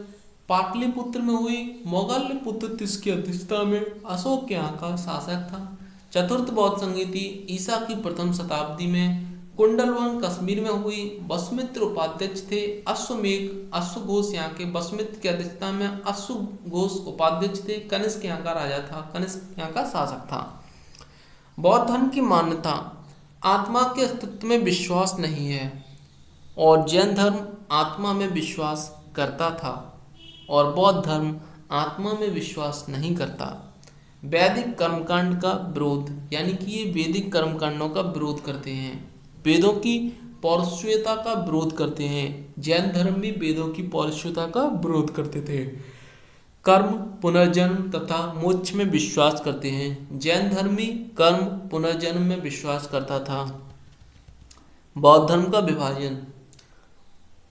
S1: पाटलिपुत्र में हुई। मोगल पुत्र की अध्यक्षता में अशोक के यहाँ का शासक था। चतुर्थ बौद्ध संगीति ईसा की प्रथम शताब्दी में कुंडलवन कश्मीर में हुई। वसुमित्र उपाध्यक्ष थे। अश्वघोष यहाँ के वसुमित्र की अध्यक्षता में अश्वघोष उपाध्यक्ष थे। कनिष्क यहाँ का राजा था, कनिष्क यहाँ का शासक था। बौद्ध धर्म की मान्यता आत्मा के अस्तित्व में विश्वास नहीं है और जैन धर्म आत्मा में विश्वास करता था और बौद्ध धर्म आत्मा में विश्वास नहीं करता। वैदिक कर्मकांड का विरोध, यानी कि ये वैदिक कर्मकांडों का विरोध करते हैं, वेदों की पौरुषेयता का विरोध करते हैं। जैन धर्म भी वेदों की पौरुषेयता का विरोध करते थे। कर्म, पुनर्जन्म तथा मोक्ष में विश्वास करते हैं। जैन धर्म भी कर्म, पुनर्जन्म में विश्वास करता था। बौद्ध धर्म का विभाजन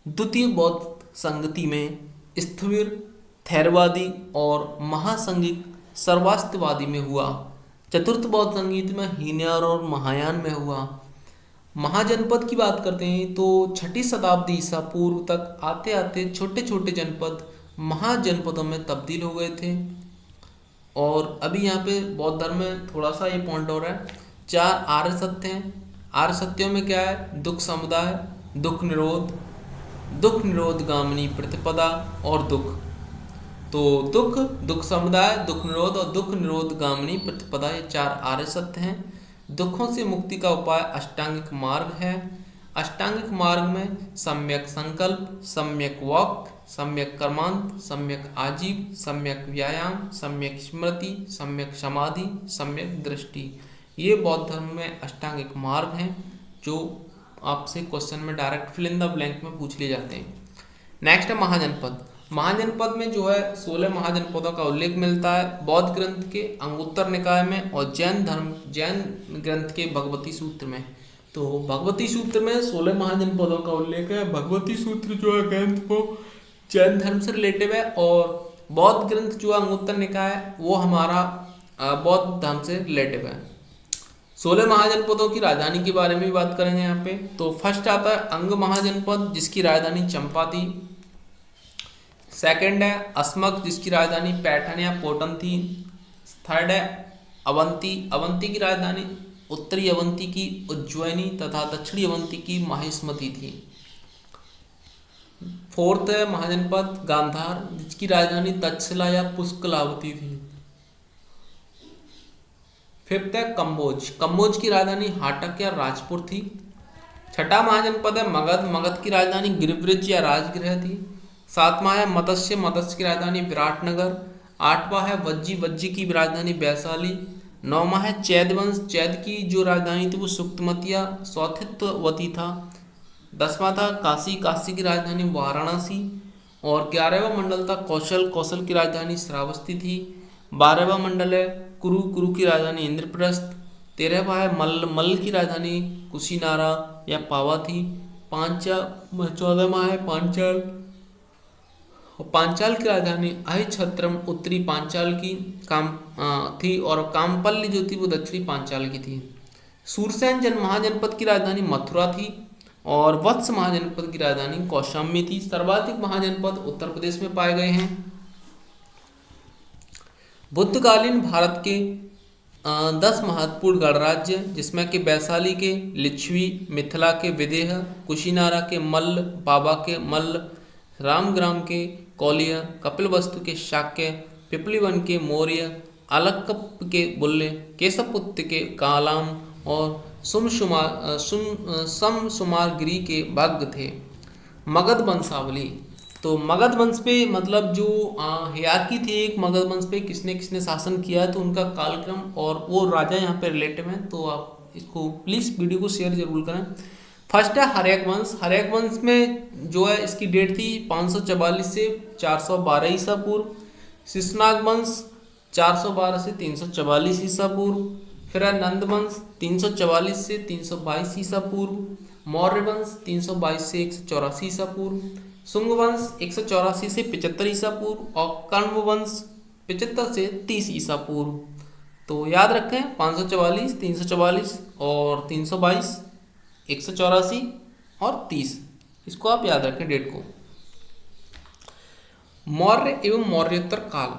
S1: द्वितीय बौद्ध संगति में स्थविर, थेरवादी और महासंघिक सर्वास्तिवादी में हुआ। चतुर्थ बौद्ध संगीत में हीनयान और महायान में हुआ। महाजनपद की बात करते हैं तो 6ठी शताब्दी ईसा पूर्व तक आते आते छोटे छोटे जनपद महाजनपदों में तब्दील हो गए थे। और अभी यहाँ पे बौद्ध धर्म में थोड़ा सा ये पॉइंट हो रहा है। 4 आर्य सत्य हैं। आर्य सत्यों में क्या है? दुख समुदाय, दुख निरोध, दुख निरोध गामिनी प्रतिपदा और दुख। तो दुख समुदाय, दुख निरोध और दुख निरोध गामिनी प्रतिपदा, ये 4 आर्य सत्य हैं। दुखों से मुक्ति का उपाय अष्टांगिक मार्ग है। अष्टांगिक मार्ग में सम्यक संकल्प, सम्यक वाक्, सम्यक कर्मांत, सम्यक आजीव, सम्यक व्यायाम, सम्यक स्मृति, सम्यक समाधि, सम्यक दृष्टि, ये बौद्ध धर्म में अष्टांगिक मार्ग हैं जो आपसे क्वेश्चन में direct fill in the blank में पूछ लिए जाते हैं। नेक्स्ट है महाजनपद। महाजनपद में जो है 16 महाजनपदों का उल्लेख मिलता है बौद्ध ग्रंथ के अंगुत्तर निकाय में और जैन ग्रंथ के भगवती सूत्र में। तो भगवती सूत्र में 16 महाजनपदों का उल्लेख है। भगवती सूत्र जो है ग्रंथ को जैन धर्म से रिलेटिव है और बौद्ध ग्रंथ जो है अंगुत्तर निकाय है वो हमारा बौद्ध धर्म से रिलेटिव है। 16 महाजनपदों की राजधानी के बारे में भी बात करेंगे यहाँ पे। तो फर्स्ट आता है अंग महाजनपद जिसकी राजधानी चंपा थी। सेकंड है अस्मक जिसकी राजधानी पैठन या पोटन थी। थर्ड है अवंती, अवंती की राजधानी उत्तरी अवंती की उज्जैनी तथा दक्षिणी अवंती की माहिष्मती थी। फोर्थ है महाजनपद गांधार जिसकी राजधानी तक्षशिला या पुष्कलावती थी। फिफ्थ है कम्बोज, कम्बोज की राजधानी हाटक या राजपुर थी। छठा महाजनपद है मगध, मगध की राजधानी गिरिब्रिज या राजगृह थी। सातवां है मत्स्य, मत्स्य की राजधानी विराटनगर। आठवां है वज्जी, वज्जी की राजधानी वैशाली। नौवां है चैद वंश, चैद की जो राजधानी थी वो सुक्तमतिया सौथित्ववती था। 10वां था काशी, काशी की राजधानी वाराणसी। और 11वां मंडल था कौशल, कौशल की राजधानी श्रावस्ती थी। 12वां मंडल है कुरु, कुरु की राजधानी इंद्रप्रस्थ। 13वां है मल्ल, मल्ल की राजधानी कुशीनारा या पावा थी। 14वां है पांचाल, और पांचाल की राजधानी अहिच्छत्रम उत्तरी पांचाल की थी और कामपल्ली जो थी वो दक्षिणी पांचाल की थी। सूरसेन महाजनपद की राजधानी मथुरा थी और वत्स महाजनपद की राजधानी कौशाम्बी थी। सर्वाधिक महाजनपद उत्तर प्रदेश में पाए गए हैं। बुद्धकालीन भारत के 10 महत्वपूर्ण गणराज्य जिसमें कि वैशाली के लिच्छवी, मिथिला के विदेह, कुशीनारा के मल्ल, पावा के मल्ल, रामग्राम के कौलिय, कपिलवस्तु के शाक्य, पिपलीवन के मौर्य, अलक्कप के बुल्ले, केशवपुत्र के कालाम और समसुमारगिरी के भग्ग थे। मगध वंशावली, तो मगध वंश पे मतलब जो हयाकी थी एक मगध वंश पे किसने किसने शासन किया है तो उनका कालक्रम और वो राजा यहाँ पे रिलेटिव हैं। तो आप इसको प्लीज़ वीडियो को शेयर जरूर करें। फर्स्ट है हर्यक वंश। हर्यक वंश में जो है इसकी डेट थी 544 से 412 ईसा पूर्व। शिशुनाग वंश 412 से 344 ईसा पूर्व। फिर है नंद वंश 344 से 322 ईसा पूर्व। मौर्य वंश 322 से 184 ईसा पूर्व। शुंग वंश 184 से 75 ईसा पूर्व। और कण्व वंश 75 से 30 ईसा पूर्व। तो याद रखें 544, 344 और 322, 184 और 30, इसको आप याद रखें डेट को। मौर्य एवं मौर्योत्तर काल।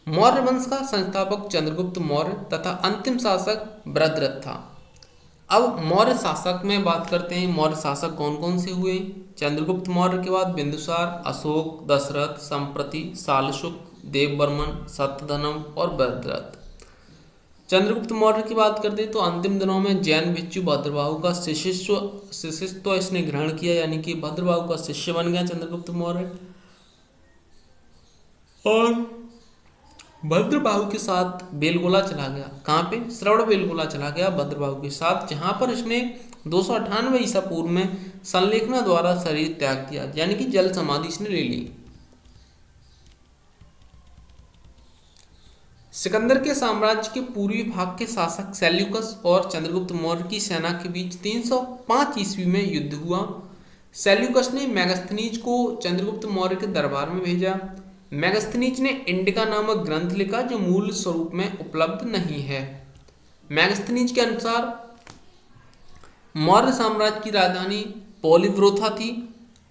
S1: मौर्य वंश का संस्थापक चंद्रगुप्त मौर्य तथा अंतिम शासक भद्रथ था। अब मौर्य शासक में बात करते हैं, मौर्य शासक कौन कौन से हुए। चंद्रगुप्त मौर्य के बाद बिंदुसार, अशोक, दशरथ, संप्रति, शालशुक, देववर्मन, सत्यधनम और भद्रथ। चंद्रगुप्त मौर्य की बात करते हैं तो अंतिम दिनों में जैन भिक्षु भद्रबाहु का शिष्यत्व इसने ग्रहण किया, यानी कि भद्रबाहु का शिष्य बन गया चंद्रगुप्त मौर्य। और भद्रबाहु के साथ बेलगोला चला गया। कहाँ पे? श्रवण बेलगोला चला गया भद्रबाहु के साथ, जहां पर इसने 298 ईसा पूर्व में संलेखना द्वारा शरीर त्याग दिया, यानी कि जल समाधि इसने ले ली। सिकंदर के साम्राज्य के पूर्वी भाग के शासक सेल्यूकस और चंद्रगुप्त मौर्य की सेना के बीच 305 ईस्वी में युद्ध हुआ। सेल्यूकस ने मेगास्थनीज को चंद्रगुप्त मौर्य के दरबार में भेजा। मेगास्थनीज ने इंडिका नामक ग्रंथ लिखा जो मूल स्वरूप में उपलब्ध नहीं है। मेगास्थनीज के अनुसार मौर्य साम्राज्य की राजधानी पॉलीव्रोथा थी।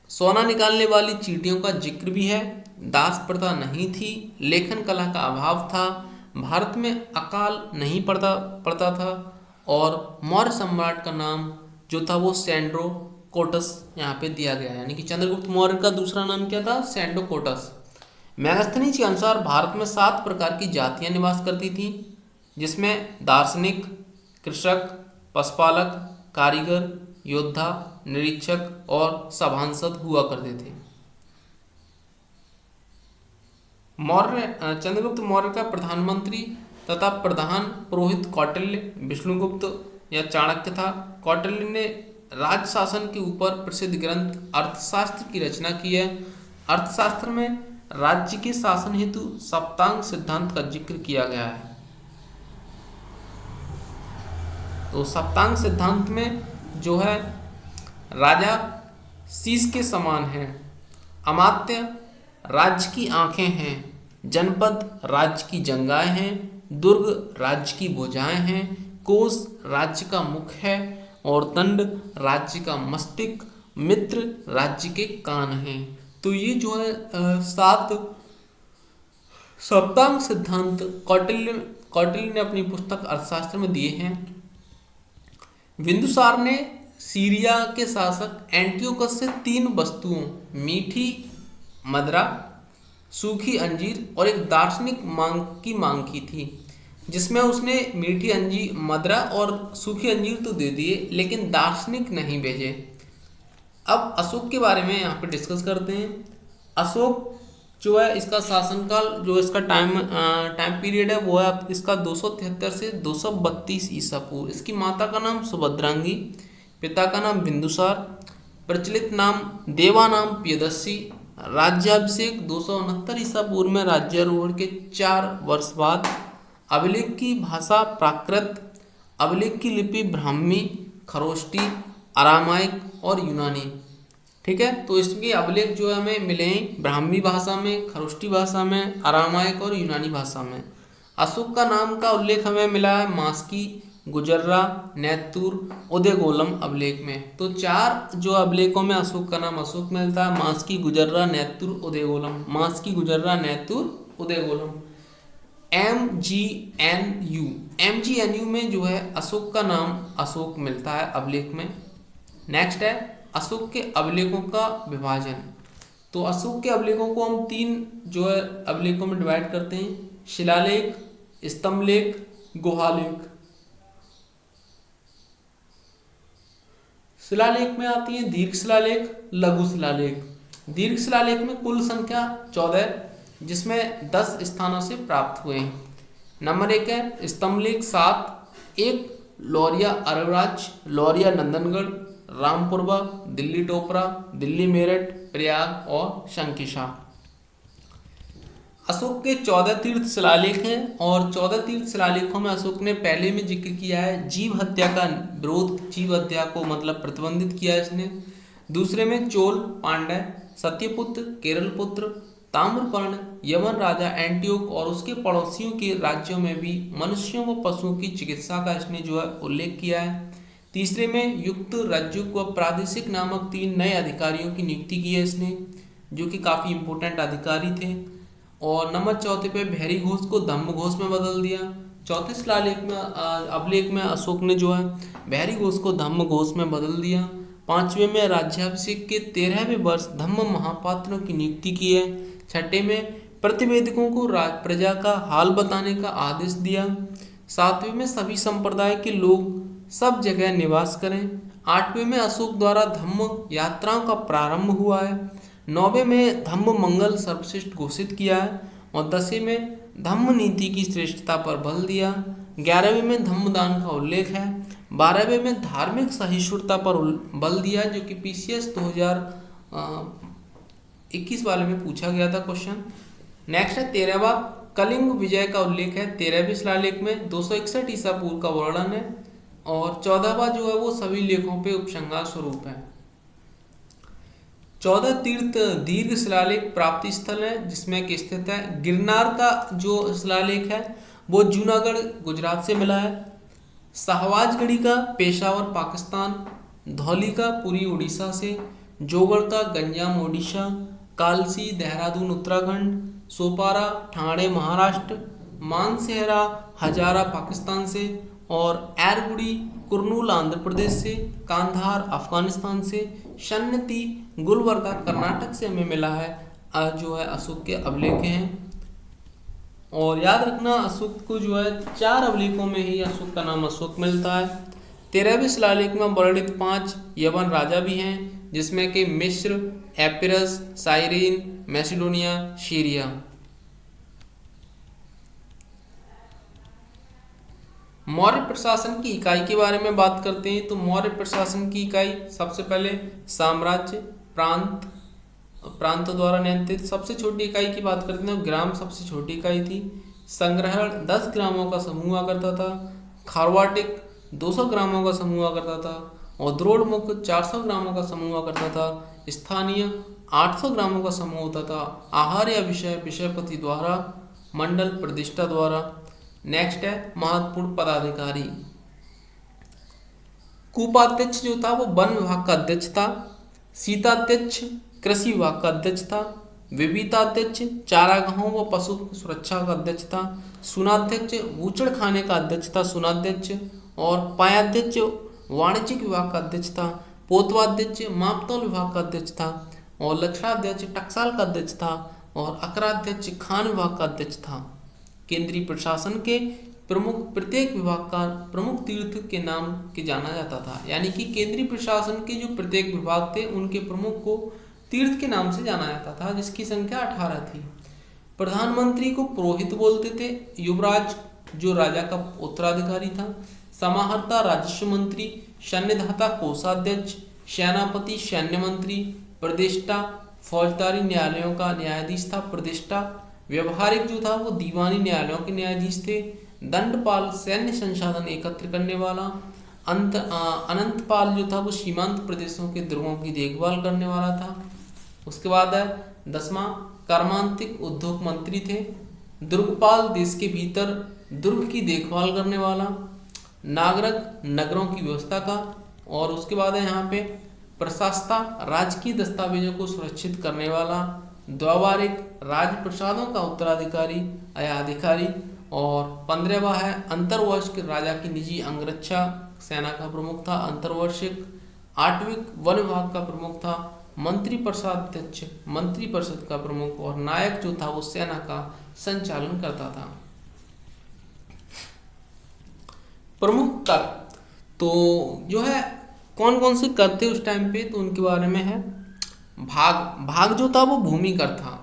S1: सोना निकालने वाली चींटियों का जिक्र भी है। दास प्रथा नहीं थी। लेखन कला का अभाव था। भारत में अकाल नहीं पड़ता था। और मौर्य सम्राट का नाम जो था वो सैंड्रोकोटस यहाँ पे दिया गया, यानी कि चंद्रगुप्त मौर्य का दूसरा नाम क्या था? सैंड्रोकोटस। मेगास्थनीज के अनुसार भारत में 7 प्रकार की जातियां निवास करती थीं, जिसमें दार्शनिक, कृषक, पशुपालक, कारीगर, योद्धा, निरीक्षक और सभासद हुआ करते थे। चंद्रगुप्त मौर्य का प्रधानमंत्री तथा प्रधान पुरोहित कौटिल्य विष्णुगुप्त या चाणक्य था। कौटिल्य ने राज शासन के ऊपर प्रसिद्ध ग्रंथ अर्थशास्त्र की रचना की है। अर्थशास्त्र में राज्य के शासन हेतु सप्तांग सिद्धांत का जिक्र किया गया है। तो सप्तांग सिद्धांत में जो है राजा शीश के समान है, अमात्य राज्य की आंखें हैं, जनपद राज्य की जंगाएं हैं, दुर्ग राज्य की भुजाएं हैं, कोष राज्य का मुख है और दंड राज्य का मस्तिष्क, मित्र राज्य के कान हैं। तो ये जो है 7 सप्तांग सिद्धांत कौटिल्य ने अपनी पुस्तक अर्थशास्त्र में दिए हैं। बिंदुसार ने सीरिया के शासक एंटियोकस से 3 वस्तुओं, मीठी मदिरा, सूखी अंजीर और एक दार्शनिक मांग की थी, जिसमें उसने मीठी मदिरा और सूखी अंजीर तो दे दिए, लेकिन दार्शनिक नहीं भेजे। अब अशोक के बारे में यहाँ पे डिस्कस करते हैं। अशोक जो है इसका शासनकाल, जो इसका टाइम पीरियड है वो है इसका 273 से 232 ईसा पूर्व। इसकी माता का नाम सुभद्रांगी, पिता का नाम बिंदुसार, प्रचलित नाम देवानाम प्रियदर्शी। राज्याभिषेक 269 ईसा पूर्व में राज्यारोहण के 4 वर्ष बाद। अभिलेख की भाषा प्राकृत, अभिलेख की लिपि ब्राह्मी, खरोष्टी, अरामाइक और यूनानी। ठीक है, तो इसके अभिलेख जो है हमें मिले हैं ब्राह्मी भाषा में, खरोष्टी भाषा में, अरामाइक और यूनानी भाषा में। अशोक का नाम का उल्लेख हमें मिला है मास्की, गुजर्रा, नैतुर, उदयगोलम अभिलेख में। तो 4 जो अभिलेखों में अशोक का नाम अशोक मिलता है, मास्की, गुजर्रा, नैतुर, उदयगोलम। मास्की, गुजर्रा, नैतुर, उदयगोलम। MGNU में जो है अशोक का नाम अशोक मिलता है अभिलेख में। नेक्स्ट है अशोक के अभिलेखों का विभाजन। तो अशोक के अभिलेखों को हम 3 जो है अभिलेखों में डिवाइड करते हैं, शिलालेख, स्तंभलेख, गुहालेख। शिलालेख में आती है दीर्घ शिलालेख, लघु शिलालेख। दीर्घ शिलालेख में कुल संख्या 14, जिसमें 10 स्थानों से प्राप्त हुए हैं। नंबर 1 है स्तंभलेख 7, 1 लौरिया अरवराज, लौरिया नंदनगढ़, रामपुरवा, दिल्ली टोपरा, दिल्ली मेरठ, प्रयाग और शंकिशा। अशोक के 14 तीर्थ शिलालेख हैं और 14 तीर्थ शिलालेखों में अशोक ने पहले में जिक्र किया है जीव हत्या का विरोध, जीव हत्या को मतलब प्रतिबंधित किया है इसने। दूसरे में चोल, पांड्य, सत्यपुत्र, केरलपुत्र, ताम्रपर्ण, यवन राजा एंटियोक और उसके पड़ोसियों के राज्यों में भी मनुष्यों व पशुओं की चिकित्सा का इसने जो है उल्लेख किया है। तीसरे में युक्त, रज्जुक व प्रादेशिक नामक 3 नए अधिकारियों की नियुक्ति की है इसने, जो कि काफ़ी इंपॉर्टेंट अधिकारी थे। और नंबर चौथे पे भैरी घोष को धम्म घोष में बदल दिया। चौथे शिलालेख में अभिलेख में अशोक ने जो है भैरी घोष को धम्म घोष में बदल दिया। पांचवें में राज्याभिषेक के 13वें वर्ष धम्म महापात्रों की नियुक्ति की है। छठे में प्रतिवेदकों को प्रजा का हाल बताने का आदेश दिया। सातवें में सभी संप्रदाय के लोग सब जगह निवास करें। आठवें में अशोक द्वारा धम्म यात्राओं का प्रारंभ हुआ है। 9वें में धम्म मंगल सर्वश्रेष्ठ घोषित किया है और 10वें में धम्म नीति की श्रेष्ठता पर बल दिया। 11वें में धम्मदान का उल्लेख है। 12वें में धार्मिक सहिष्णुता पर बल दिया, जो कि PCS 2021 वाले में पूछा गया था क्वेश्चन। नेक्स्ट है 13वां कलिंग विजय का उल्लेख है 13वें शिलालेख में। 261 ईसा पूर्व का वर्णन है और 14वां जो है वो सभी लेखों पे उपसंहार स्वरूप है। 14 तीर्थ दीर्घ शिलालेख प्राप्ति स्थल है जिसमें कि स्थित है। गिरनार का जो शिलालेख है वो जूनागढ़ गुजरात से मिला है। शाहबाजगढ़ी का पेशावर पाकिस्तान, धौली का पुरी उड़ीसा से, जोगढ़ का गंजाम ओडिशा, कालसी देहरादून उत्तराखंड, सोपारा ठाणे महाराष्ट्र, मानसेहरा हजारा पाकिस्तान से और एरगुड़ी कुर्नूल आंध्र प्रदेश से, कांधार अफगानिस्तान से, शन्नती गुलबर्गा कर्नाटक से हमें मिला है। जो है अशोक के अभिलेख हैं। और याद रखना अशोक को जो है 4 अभिलेखों में ही अशोक का नाम अशोक मिलता है। 13वें शिलालेख में वर्णित 5 यवन राजा भी हैं जिसमें कि मिस्र, Epirus, Cyrene, Macedonia, Syria. Maurya प्रशासन की इकाई के बारे में बात करते हैं तो मौर्य प्रशासन की इकाई सबसे पहले साम्राज्य, प्रांतों द्वारा नियंत्रित। सबसे छोटी इकाई की बात करते हैं ग्राम सबसे छोटी इकाई थी। संग्रहण 10 ग्रामों का समूह हुआ करता था। खारवाटिक 200 ग्रामों का समूह हुआ करता था और द्रोणमुख 400 ग्रामों का समूह हुआ करता था। स्थानीय 800 ग्रामों का समूह होता था। आहार या विषय विषयपति द्वारा, मंडल प्रतिष्ठा द्वारा। नेक्स्ट है महत्वपूर्ण पदाधिकारी। कूपाध्यक्ष जो था वो वन विभाग का अध्यक्ष था। सीताध्यक्ष कृषि विभाग का अध्यक्ष था। विविताध्यक्ष चारागाहों व पशु सुरक्षा का अध्यक्ष था। सुनाध्यक्ष बूचड़ खाने का अध्यक्ष था सुनाध्यक्ष। और पायाध्यक्ष वाणिज्यिक विभाग का अध्यक्ष था। पोतवाध्यक्ष मापतौल विभाग का अध्यक्ष था। और लक्षणाध्यक्ष टकसाल का अध्यक्ष था। और अकराध्यक्ष खान विभाग का अध्यक्ष था। केंद्रीय प्रशासन के प्रमुख प्रत्येक विभाग का प्रमुख तीर्थ के नाम के जाना जाता था, यानी कि केंद्रीय प्रशासन के जो प्रत्येक विभाग थे उनके प्रमुख को तीर्थ के नाम से जाना जाता था, जिसकी संख्या 18 थी। प्रधानमंत्री को पुरोहित बोलते थे। युवराज जो राजा का उत्तराधिकारी था। समाहर्ता राजस्व मंत्री, सैन्यदाता कोषाध्यक्ष, सेनापति सैन्य मंत्री, प्रदेष्टा फौजदारी न्यायालयों का न्यायाधीश था प्रदेष्टा। व्यवहारिक जो था वो दीवानी न्यायालयों के न्यायाधीश थे। दंडपाल सैन्य संसाधन एकत्र करने वाला। अनंतपाल जो था वो सीमांत प्रदेशों के दुर्गों की देखभाल करने वाला था। उसके बाद है 10वां कर्मांतिक उद्योग मंत्री थे। दुर्गपाल देश के भीतर दुर्ग की देखभाल करने वाला। नागरिक नगरों की व्यवस्था का। और उसके बाद है यहाँ पे प्रशासता राजकीय दस्तावेजों को सुरक्षित करने वाला। द्वावारिक राजप्रसादों का उत्तराधिकारी या अधिकारी। और 15वां है अंतर्वर्षिक राजा की निजी अंगरक्षा सेना का प्रमुख था अंतर्वर्षिक। 8वीं वन विभाग का प्रमुख था। मंत्रिपरिषदाध्यक्ष मंत्री परिषद का प्रमुख। और नायक जो था वो सेना का संचालन करता था। प्रमुख कर तो जो है कौन कौन से कर थे उस टाइम पे, तो उनके बारे में है। भाग जो था वो भूमि कर था।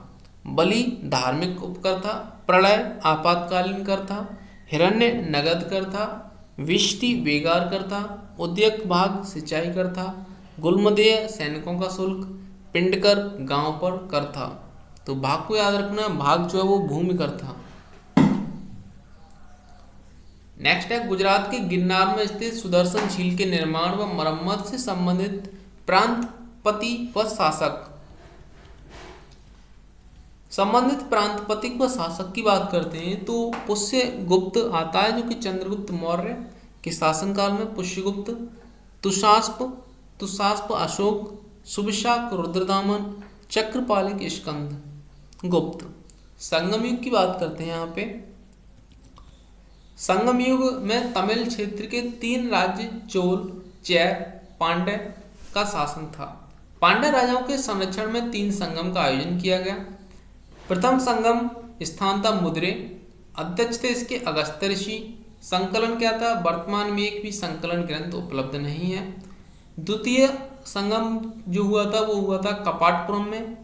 S1: बलि धार्मिक उपकर था। प्रलय आपातकालीन कर था। हिरण्य नगद कर था। विष्टि वेगार कर था। उद्यक भाग सिंचाई कर था। गुल्मदेय सैनिकों का शुल्क। पिंडकर गांव पर कर था। तो भाग को याद रखना, भाग जो है वो भूमिकर था। नेक्स्ट है गुजरात के गिरनार में स्थित सुदर्शन झील के निर्माण व मरम्मत से संबंधित प्रांतपति व शासक। व शासक की बात करते हैं तो पुष्यगुप्त आता है, जो कि चंद्रगुप्त मौर्य के शासनकाल में पुष्यगुप्त, तुषास्प अशोक, सुविशाक रुद्रदामन, चक्रपालिक स्कंद गुप्त। संगम युग की बात करते हैं यहाँ पे। संगम युग में तमिल क्षेत्र के 3 राज्य चोल, चैर, पांड्य का शासन था। पांड्य राजाओं के संरक्षण में 3 संगम का आयोजन किया गया। प्रथम संगम स्थान था मुद्रे, अध्यक्ष थे इसके अगस्त्य ऋषि। संकलन क्या था? वर्तमान में एक भी संकलन ग्रंथ उपलब्ध नहीं है। द्वितीय संगम जो हुआ था वो हुआ था कपाटपुरम में,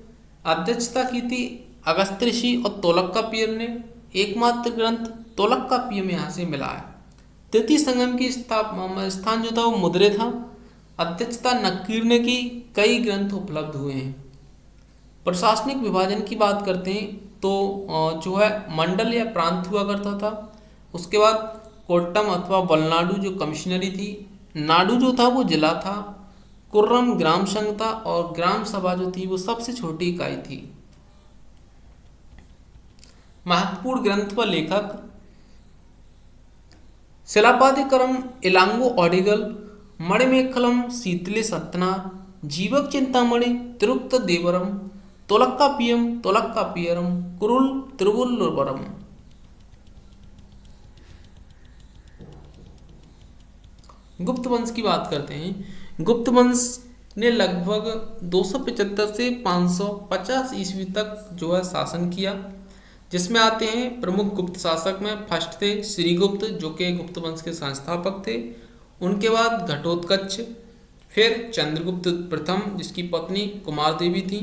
S1: अध्यक्षता की थी अगस्त्य ऋषि और तोलकाप्पियर ने। एकमात्र ग्रंथ तोलकाप्पियम यहाँ से मिला है। तृतीय संगम की स्थान जो था वो मुद्रे था, अध्यक्षता नक्कीर ने की। कई ग्रंथ उपलब्ध हुए हैं। प्रशासनिक विभाजन की बात करते हैं तो जो है मंडल या प्रांत हुआ करता था। उसके बाद कोट्टम अथवा वलनाडु जो कमिश्नरी थी, नाडु जो था वो जिला था, कुर्रम ग्राम संघ था और ग्राम सभा जो थी वो सबसे छोटी इकाई थी। महत्वपूर्ण ग्रंथ व लेखक शिलापादिकरम इलांगो ओडिगल, मणिमेखलम शीतले सत्तनार, जीवक चिंतामणि, तिरुप्त देवरम, तोलकाप्पियरम, कुरुल तिरुवल्लुवरम। गुप्त वंश की बात करते हैं। गुप्त वंश ने लगभग 275 से 550 ईस्वी तक जो है शासन किया, जिसमें आते हैं प्रमुख गुप्त शासक में फर्स्ट थे श्रीगुप्त, जो कि गुप्त वंश के संस्थापक थे। उनके बाद घटोत्कच, फिर चंद्रगुप्त प्रथम जिसकी पत्नी कुमार देवी थी।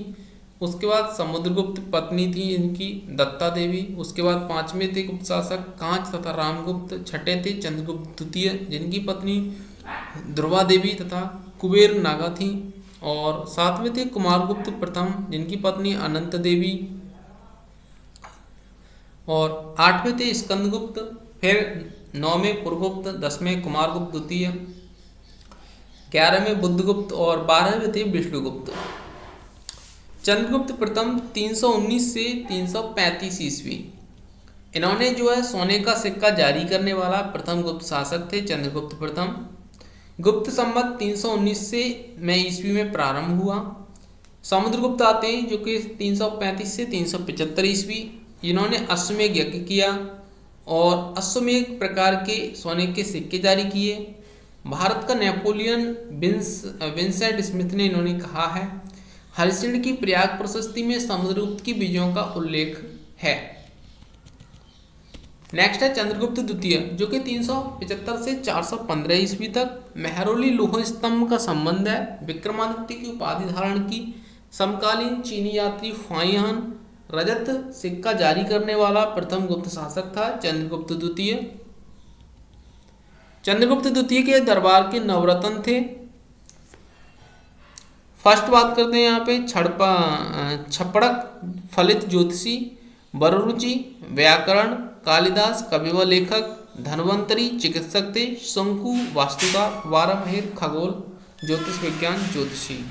S1: उसके बाद समुद्रगुप्त पत्नी थी इनकी दत्ता देवी। उसके बाद 5वें थे गुप्त शासक कांच तथा रामगुप्त। 6ठे थे चंद्रगुप्त द्वितीय जिनकी पत्नी ध्रुवा देवी तथा कुबेर नागा थी। और 7वें थे कुमारगुप्त प्रथम जिनकी पत्नी अनंत देवी। और 8वें थे स्कंदगुप्त, फिर 9वें पुरगुप्त, 10वें कुमारगुप्त द्वितीय, 11वें बुद्धगुप्त और 12वें थे विष्णुगुप्त। चंद्रगुप्त प्रथम 319 से 335 ईस्वी। इन्होंने जो है सोने का सिक्का जारी करने वाला प्रथम गुप्त शासक थे चंद्रगुप्त प्रथम। गुप्त संवत 319 से ईस्वी में प्रारंभ हुआ। समुद्रगुप्त आते हैं जो कि 335 से 375 ईस्वी। इन्होंने अश्वमेध यज्ञ किया और अश्वमेध प्रकार के सोने के सिक्के जारी किए। भारत का नेपोलियन विंसेंट स्मिथ ने इन्होंने कहा है, हरिश्चंद्र की प्रयाग प्रशस्ति में समुद्रगुप्त की विजयों का उल्लेख है। नेक्स्ट है चंद्रगुप्त द्वितीय जो कि 375 से 415 ईस्वी तक। मेहरौली लौह स्तंभ का संबंध है। विक्रमादित्य की उपाधि धारण की। समकालीन चीनी यात्री फाहियान रजत सिक्का जारी करने वाला प्रथम गुप्त शासक था चंद्रगुप्त द्वितीय। चंद्रगुप्त द्वितीय के दरबार के नवरत्न थे। फर्स्ट बात करते हैं यहाँ पे छपड़क फलित ज्योतिषी, वररुचि व्याकरण, कालिदास कवि व लेखक, धन्वंतरी चिकित्सक थे, शंकु वास्तुकार, वारामहेर खगोल ज्योतिष विज्ञान ज्योतिषी।